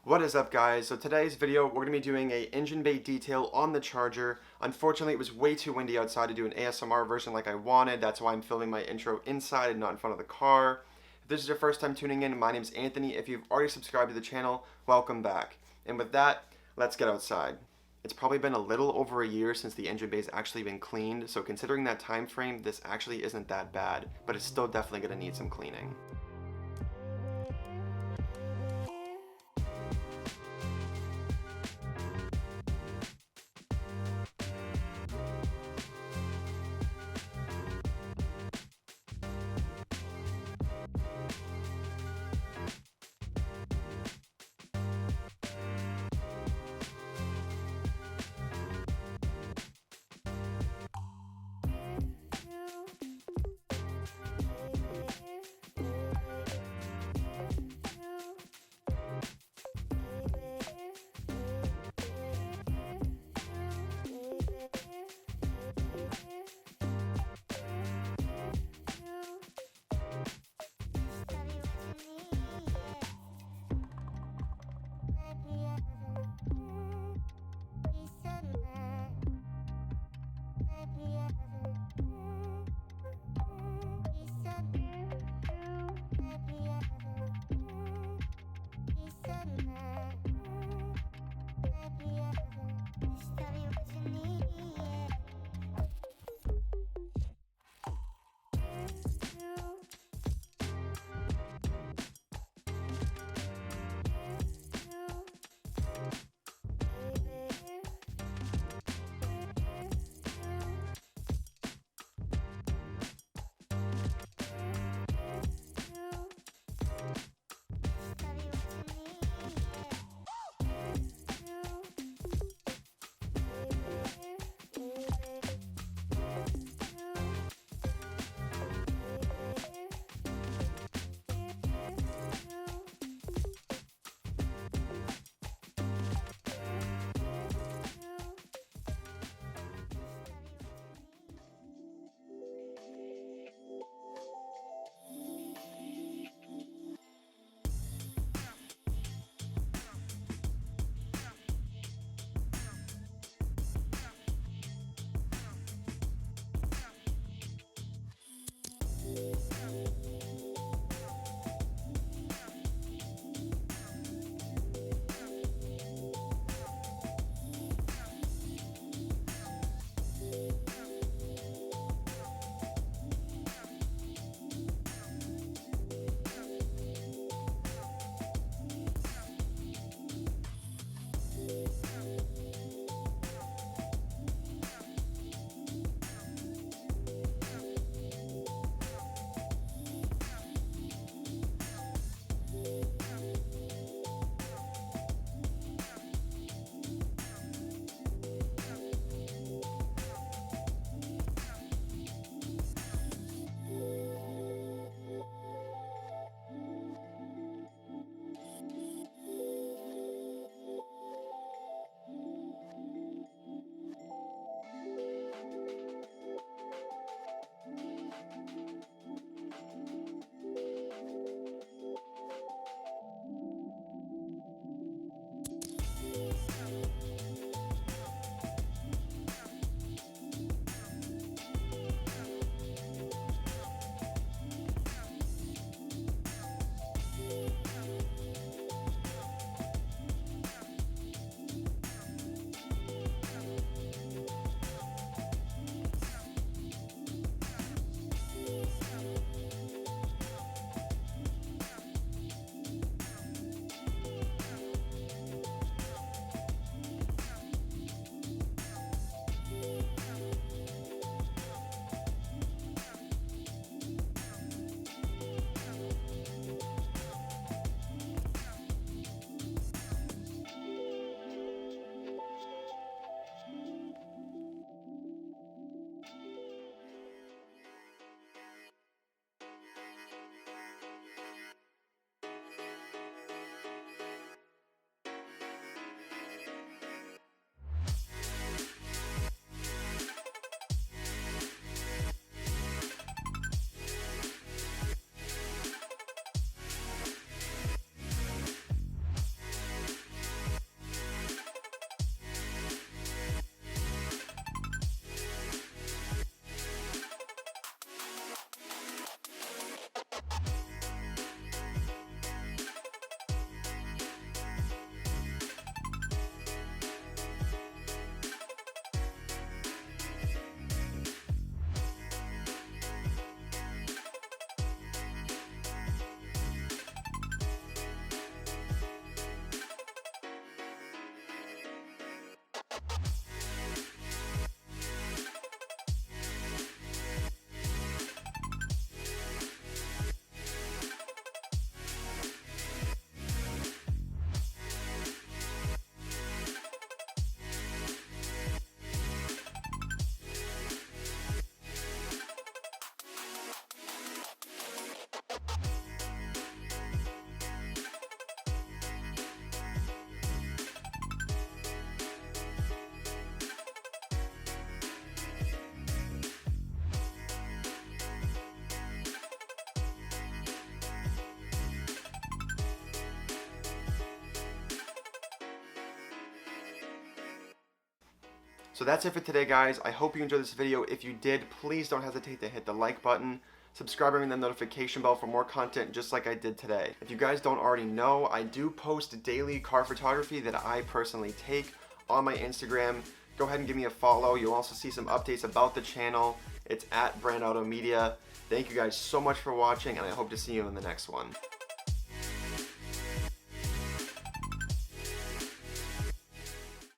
What is up, guys? So today's video we're going to be doing a engine bay detail on the Charger. Unfortunately, it was way too windy outside to do an ASMR version like I wanted. That's why I'm filming my intro inside and not in front of the car. If this is your first time tuning in, my name is Anthony. If you've already subscribed to the channel, welcome back. And with that, let's get outside. It's probably been a little over a year since the engine bay's actually been cleaned, so considering that time frame, this actually isn't that bad, but it's still definitely going to need some cleaning. So that's it for today, guys. I hope you enjoyed this video. If you did, please don't hesitate to hit the like button, subscribe, and ring the notification bell for more content just like I did today. If you guys don't already know, I do post daily car photography that I personally take on my Instagram. Go ahead and give me a follow. You'll also see some updates about the channel. It's at Brand Auto Media. Thank you guys so much for watching, and I hope to see you in the next one.